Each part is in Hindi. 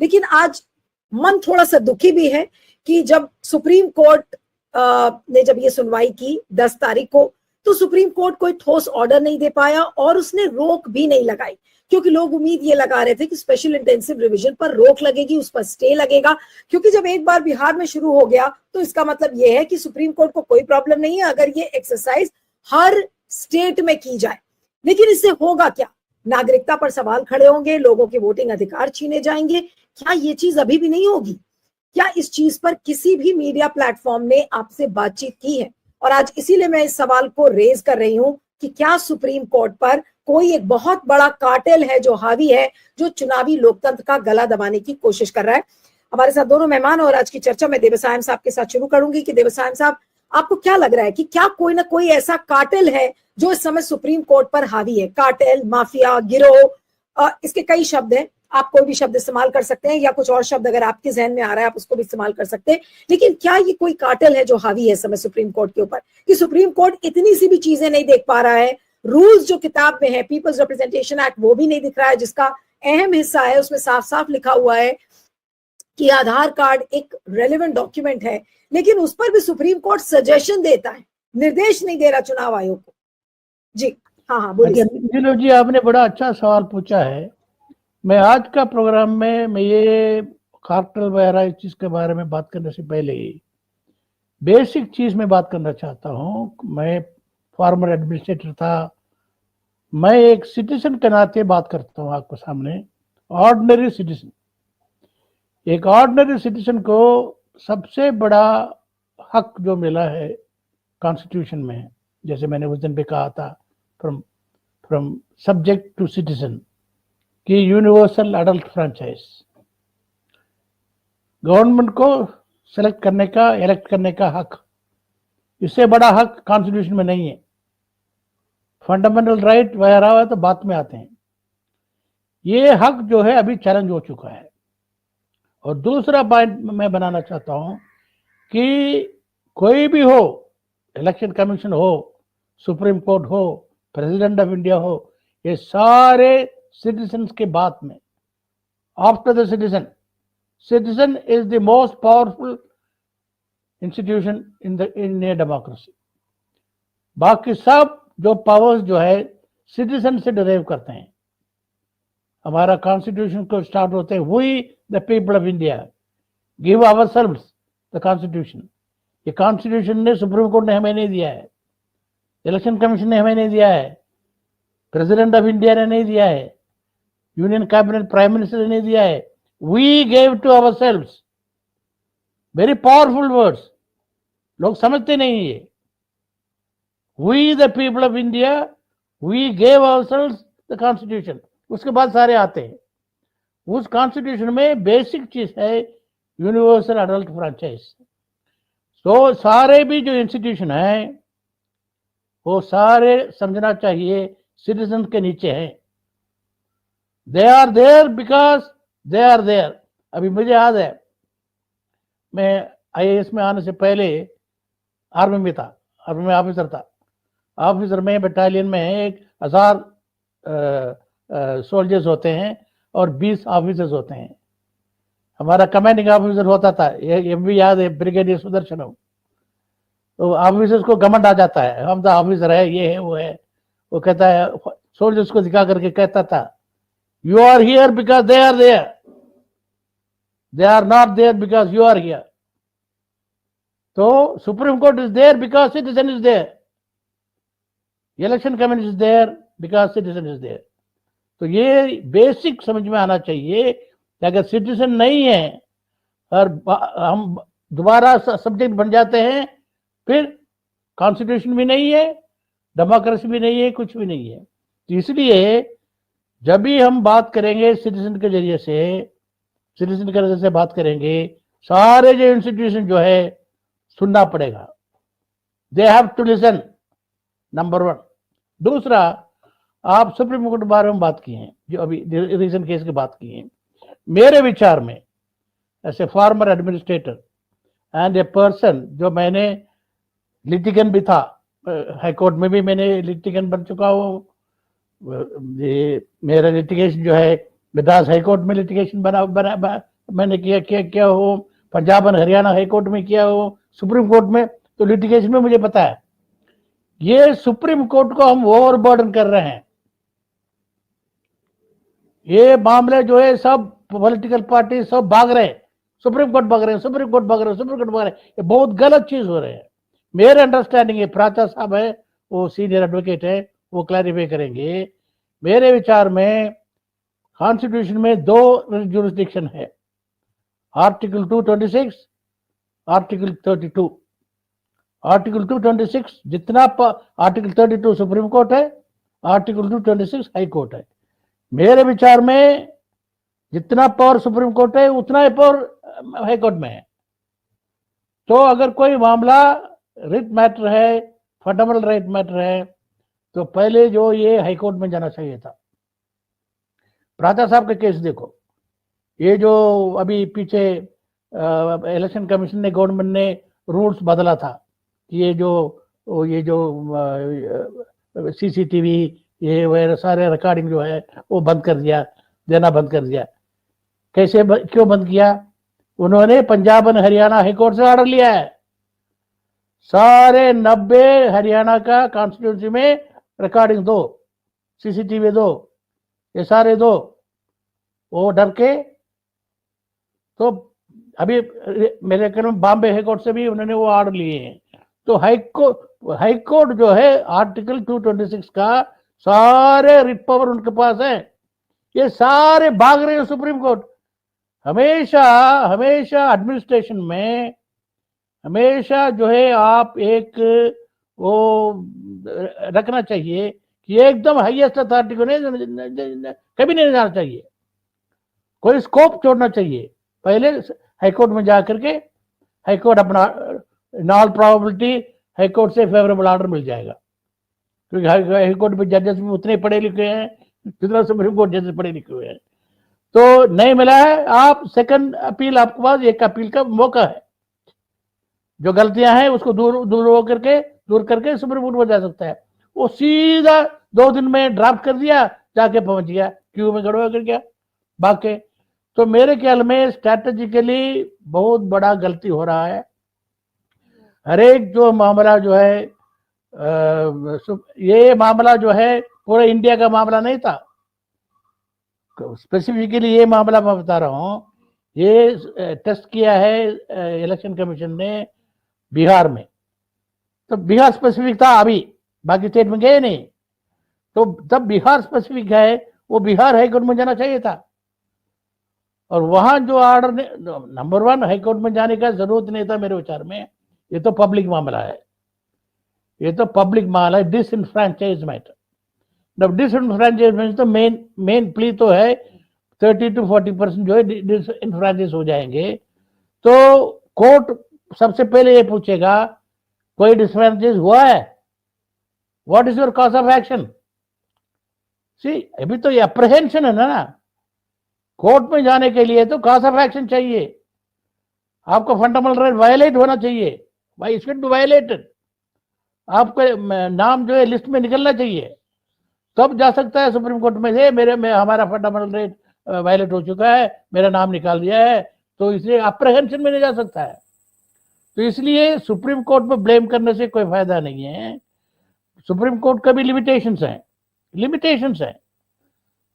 लेकिन आज मन थोड़ा सा दुखी भी है कि जब सुप्रीम कोर्ट ने जब ये सुनवाई की 10 तारीख को, तो सुप्रीम कोर्ट कोई ठोस ऑर्डर नहीं दे पाया और उसने रोक भी नहीं लगाई, क्योंकि लोग उम्मीद ये लगा रहे थे कि स्पेशल इंटेंसिव रिवीजन पर रोक लगेगी, उस पर स्टे लगेगा, क्योंकि जब एक बार बिहार में शुरू हो गया तो इसका मतलब ये है कि सुप्रीम कोर्ट को कोई प्रॉब्लम नहीं है अगर ये एक्सरसाइज हर स्टेट में की जाए। लेकिन इससे होगा क्या? नागरिकता पर सवाल खड़े होंगे, लोगों के वोटिंग अधिकार छीने जाएंगे। क्या ये चीज अभी भी नहीं होगी? क्या इस चीज पर किसी भी मीडिया प्लेटफॉर्म ने आपसे बातचीत की है? और आज इसीलिए मैं इस सवाल को रेज कर रही हूं कि क्या सुप्रीम कोर्ट पर कोई एक बहुत बड़ा कार्टेल है जो हावी है, जो चुनावी लोकतंत्र का गला दबाने की कोशिश कर रहा है। हमारे साथ दोनों मेहमान और आज की चर्चा में देवसायम साहब के साथ शुरू करूंगी कि देवसायम साहब, आपको क्या लग रहा है कि क्या कोई ना कोई ऐसा कार्टेल है जो इस समय सुप्रीम कोर्ट पर हावी है? कार्टेल, माफिया, गिरोह, इसके कई शब्द हैं, आप कोई भी शब्द इस्तेमाल कर सकते हैं या कुछ और शब्द अगर आपके जहन में आ रहा है आप उसको भी इस्तेमाल कर सकते हैं। लेकिन क्या ये कोई कार्टेल है जो हावी है इस समय सुप्रीम कोर्ट के ऊपर, कि सुप्रीम कोर्ट इतनी सी भी चीजें नहीं देख पा रहा है? रूल्स जो किताब में है, पीपल्स रिप्रेजेंटेशन एक्ट, वो भी नहीं दिख रहा है, जिसका अहम हिस्सा है उसमें साफ साफ लिखा हुआ है कि आधार कार्ड एक रेलेवेंट डॉक्यूमेंट है, लेकिन उस पर भी सुप्रीम कोर्ट सजेशन देता है, निर्देश नहीं दे रहा चुनाव आयोग को। जी हाँ बोलिए। जी, आपने बड़ा अच्छा सवाल पूछा है। मैं आज का प्रोग्राम में मैं ये कार्टेल वगैरह इस चीज के बारे में बात करने से पहले ही बेसिक चीज में बात करना चाहता हूँ। मैं फॉर्मर एडमिनिस्ट्रेटर था, मैं एक सिटीजन के नाते बात करता हूँ आपके सामने। ऑर्डिनरी सिटीजन, एक ऑर्डिनरी सिटीजन को सबसे बड़ा हक जो मिला है कॉन्स्टिट्यूशन में, जैसे मैंने उस दिन भी कहा था, फ्रॉम सब्जेक्ट टू सिटीजन कि यूनिवर्सल अडल्ट फ्रेंचाइज, गवर्नमेंट को सेलेक्ट करने का, इलेक्ट करने का हक, इससे बड़ा हक कॉन्स्टिट्यूशन में नहीं है। फंडामेंटल राइट वगैरह तो बात में आते हैं। ये हक जो है अभी चैलेंज हो चुका है। और दूसरा पॉइंट मैं बनाना चाहता हूं कि कोई भी हो, इलेक्शन कमीशन हो, सुप्रीम कोर्ट हो, प्रेसिडेंट ऑफ इंडिया हो, ये सारे सिटीजन्स के बात में, after the citizen is the most powerful institution in a democracy. बाकी सब जो पावर्स जो है सिटीजन से डिराइव करते हैं। हमारा कॉन्स्टिट्यूशन को स्टार्ट होते हैं, we the people of India give ourselves the constitution. ये कॉन्स्टिट्यूशन ने, सुप्रीम कोर्ट ने हमें नहीं दिया है, इलेक्शन कमीशन ने हमें नहीं दिया है, प्रेसिडेंट ऑफ इंडिया ने नहीं दिया है, यूनियन कैबिनेट प्राइम मिनिस्टर ने नहीं दिया है। We gave to ourselves. Very powerful words, लोग समझते नहीं है। We the people of India we gave ourselves the constitution. उसके बाद सारे आते हैं। उस कॉन्स्टिट्यूशन में बेसिक चीज है यूनिवर्सल अडल्ट फ्रेंचाइज। तो सारे भी जो इंस्टीट्यूशन है वो सारे समझना चाहिए सिटीजन के नीचे है। They are there because they are there. अभी मुझे याद है, मैं IAS में आने से पहले आर्मी में था, आर्मी में ऑफिसर था। ऑफिसर में बटालियन में 1000 सोल्जर्स होते हैं और 20 ऑफिसर्स होते हैं। हमारा कमांडिंग ऑफिसर होता था, ये भी याद है, ब्रिगेडियर सुदर्शनम। तो ऑफिसर्स को घमंड आ जाता है, हम तो ऑफिसर है, ये है वो है। वो कहता है, सोल्जर्स को दिखा करके कहता था, you are here because they are there, they are not there because you are here. तो supreme court is there because citizen is there, election commission is there because citizen is there. तो ये बेसिक समझ में आना चाहिए कि अगर सिटीजन नहीं है और हम दोबारा सब्जेक्ट बन जाते हैं, फिर कॉन्स्टिट्यूशन भी नहीं है, डेमोक्रेसी भी नहीं है, कुछ भी नहीं है। तो इसलिए जब भी हम बात करेंगे सिटीजन के जरिए से, सिटीजन के जरिए से बात करेंगे, सारे जो इंस्टीट्यूशन जो है सुनना पड़ेगा। They have to listen, number 1। दूसरा, आप सुप्रीम कोर्ट के बारे में बात की है, जो अभी रीसेंट केस की बात की है। मेरे विचार में ऐसे farmer administrator and a person, जो मैंने लिटिगन भी था, हाईकोर्ट में भी मैंने लिटिगन बन चुका हूँ। ये मेरा लिटिगेशन जो है मद्रास हाईकोर्ट में लिटिगेशन मैंने किया हो, पंजाब और हरियाणा हाई कोर्ट में किया हो, सुप्रीम कोर्ट में, तो लिटिगेशन में मुझे पता है। ये सुप्रीम कोर्ट को हम ओवरबर्डन कर रहे हैं। ये मामले जो है सब पॉलिटिकल पार्टी सब भाग रहे हैं, सुप्रीम कोर्ट भाग रहे हैं, सुप्रीम कोर्ट भाग रहे हैं, सुप्रीम कोर्ट भाग रहे हैं। ये बहुत गलत चीज हो रही है। मेरे अंडरस्टैंडिंग है, प्राचा साहब है, वो सीनियर एडवोकेट है, वो क्लैरिफाई करेंगे। मेरे विचार में कॉन्स्टिट्यूशन में 2 जुरिस्डिक्शन है, आर्टिकल 226, आर्टिकल 32। आर्टिकल 226 जितना आर्टिकल 32 सुप्रीम कोर्ट है, आर्टिकल 226 हाई कोर्ट है। मेरे विचार में जितना पावर सुप्रीम कोर्ट है उतना ही पावर हाई कोर्ट में है। तो अगर कोई मामला रिट मैटर है, फंडामेंटल राइट मैटर है, तो पहले जो ये हाई कोर्ट में जाना चाहिए था। प्राचा साहब का केस देखो, ये जो अभी पीछे इलेक्शन कमीशन ने, गवर्नमेंट ने रूल्स बदला था कि ये जो सीसीटीवी ये वगैरह सारे रिकॉर्डिंग जो है वो बंद कर दिया, देना बंद कर दिया। कैसे क्यों बंद किया? उन्होंने पंजाब और हरियाणा हाई कोर्ट से ऑर्डर लिया है, सारे 90 हरियाणा का कॉन्स्टिट्यूंसी में रिकॉर्डिंग दो, सीसीटीवी दो, ये सारे दो। वो डर के तो अभी मेरे ख्याल में बॉम्बे हाई कोर्ट से भी उन्होंने वो ऑर्डर लिए हैं। तो हाई कोर्ट जो है आर्टिकल 226 का सारे रिट पावर उनके पास है। ये सारे भाग रहे हैं सुप्रीम कोर्ट। हमेशा हमेशा एडमिनिस्ट्रेशन में हमेशा जो है आप एक वो रखना चाहिए कि एकदम हाईएस्ट अथॉरिटी को कभी नहीं जाना चाहिए, कोई स्कोप छोड़ना चाहिए। पहले हाईकोर्ट में जा करके हाईकोर्ट अपना नॉल प्रोबेबिलिटी हाईकोर्ट से फेवरेबल ऑर्डर मिल जाएगा, क्योंकि हाईकोर्ट में जजेस भी उतने पढ़े लिखे हैं जितना सुप्रीम कोर्ट जजेस पढ़े लिखे हुए हैं। तो नहीं मिला है, आप सेकंड अपील, आपके पास एक अपील का मौका है। जो गलतियां हैं उसको दूर करके सुप्रीम कोर्ट में जा सकता है। वो सीधा 2 दिन में ड्राफ्ट कर दिया, जाके पहुंच गया, क्यू में खड़ा कर गया भाग के। तो मेरे ख्याल में स्ट्रैटेजिकली बहुत बड़ा गलती हो रहा है। हर एक जो मामला जो है ये मामला जो है पूरे इंडिया का मामला नहीं था, स्पेसिफिकली ये मामला मैं बता रहा हूँ। ये टेस्ट किया है इलेक्शन कमीशन ने बिहार में, तो बिहार स्पेसिफिक था, अभी बाकी स्टेट में गए नहीं। तो तब बिहार स्पेसिफिक है, वो बिहार हाईकोर्ट में जाना चाहिए था। और वहां जो ऑर्डर ने, नंबर 1 हाईकोर्ट में जाने का जरूरत नहीं था मेरे विचार में। ये तो पब्लिक मामला है, ये तो पब्लिक मामला है, डिसइनफ्रेंचाइजमेंट। डिसइनफ्रेंचाइजमेंट तो मेन प्ली तो है 30 to 40% जो है डिसइनफ्रेंचाइज हो जाएंगे। तो कोर्ट सबसे पहले ये पूछेगा कोई डिसइनफ्रेंचाइज हुआ है, what is your cause of action. See अभी तो ये अप्रहेंशन है ना, कोर्ट में जाने के लिए तो कॉज ऑफ एक्शन चाहिए। आपको फंडामेंटल राइट वायलेट होना चाहिए, भाई इट शुड बी वायलेटेड। आपका नाम जो है लिस्ट में निकलना चाहिए, तब जा सकता है सुप्रीम कोर्ट में से हमारा फंडामेंटल राइट वायलेट हो चुका है, मेरा नाम निकाल दिया है, तो इसलिए अप्रहेंशन में नहीं जा सकता है। तो इसलिए सुप्रीम कोर्ट पर ब्लेम करने से कोई फायदा नहीं है। सुप्रीम कोर्ट का भी लिमिटेशंस हैं।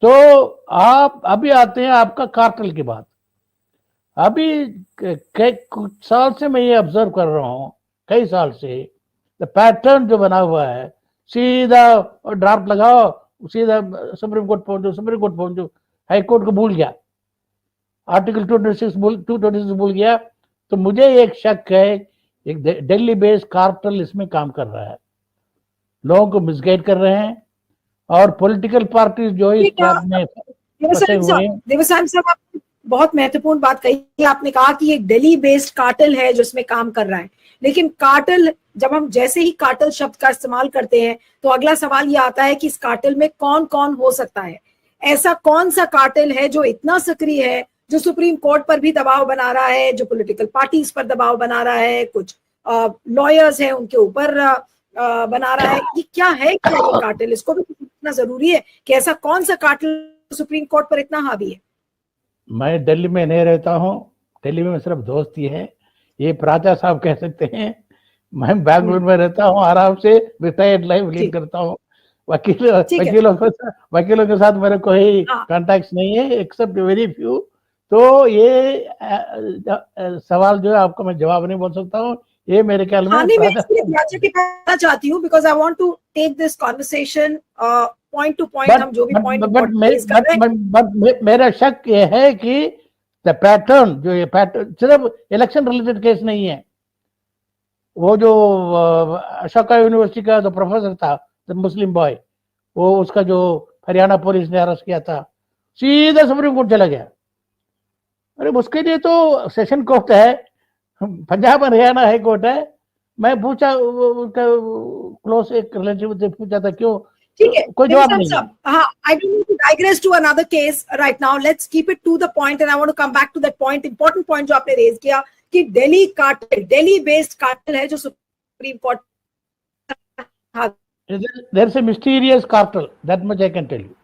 तो आप अभी आते हैं आपका कार्टेल की बात। अभी कुछ साल से मैं ये ऑब्जर्व कर रहा हूँ, कई साल से पैटर्न जो बना हुआ है, सीधा ड्राफ्ट लगाओ, सीधा सुप्रीम कोर्ट पहुंचो, हाई कोर्ट को भूल गया, आर्टिकल 226 भूल गया। तो मुझे एक शक है, एक दिल्ली बेस्ड कार्टेल इसमें काम कर रहा है, लोगों को मिसगाइड कर रहे हैं, और पॉलिटिकल पार्टीज जो इस ट्रैप में फंसे हुए हैं। देवसान साहब, आपने बहुत महत्वपूर्ण बात कही। आपने कहा कि एक दिल्ली बेस्ड कार्टेल है जो इसमें काम कर रहा है, लेकिन कार्टेल, जब हम जैसे ही कार्टेल शब्द का इस्तेमाल करते हैं तो अगला सवाल ये आता है कि इस कार्टेल में कौन कौन हो सकता है। ऐसा कौन सा कार्टेल है जो इतना सक्रिय है, जो सुप्रीम कोर्ट पर भी दबाव बना रहा है, जो पॉलिटिकल पार्टीज पर दबाव बना रहा है, कुछ लॉयर्स हैं उनके ऊपर बना रहा है। ये क्या है, क्या ये कार्टेल? इसको भी इतना जरूरी है कि ऐसा कौन सा कार्टेल सुप्रीम कोर्ट पर इतना हावी है? मैं दिल्ली में नहीं रहता हूँ, दिल्ली में सिर्फ दोस्ती है, ये प्राचा साहब कह सकते हैं। मैं बैंगलोर में रहता हूँ, आराम से रिटायर्ड लाइफ लीड ठीक करता हूँ। ठीक है। वकीलों के साथ मेरे कोई हाँ कॉन्टैक्ट नहीं है एक्सेप्ट वेरी फ्यू। तो ये सवाल जो है आपको मैं जवाब नहीं बोल सकता हूँ, ये मेरे ख्याल में हाँ नहीं, मैं प्राचा इसलिए प्राचा के कहना चाहती हूँ because I want to take this conversation point to point, हम जो भी पॉइंट रेज कर रहे हैं। मेरा शक ये है कि द पैटर्न, जो ये पैटर्न सिर्फ इलेक्शन रिलेटेड केस नहीं है। वो जो अशोका यूनिवर्सिटी का जो प्रोफेसर था, द मुस्लिम बॉय, वो उसका जो हरियाणा पुलिस ने अरेस्ट किया था, सीधा सुप्रीम कोर्ट चला गया। अरे उसके लिए तो सेशन कोर्ट है, पंजाब हरियाणा हाई कोर्ट है। मैं पूछा उसका क्लोज एक रिलेटिव से पूछा था क्यों, ठीक है, कोई जवाब नहीं है। हाँ, I don't want to digress to another case right now. Let's keep it to the point, and I want to come back to that point, important point जो आपने रेज किया कि Delhi cartel, Delhi based cartel है जो supreme court. There's a mysterious cartel, that much I can tell you.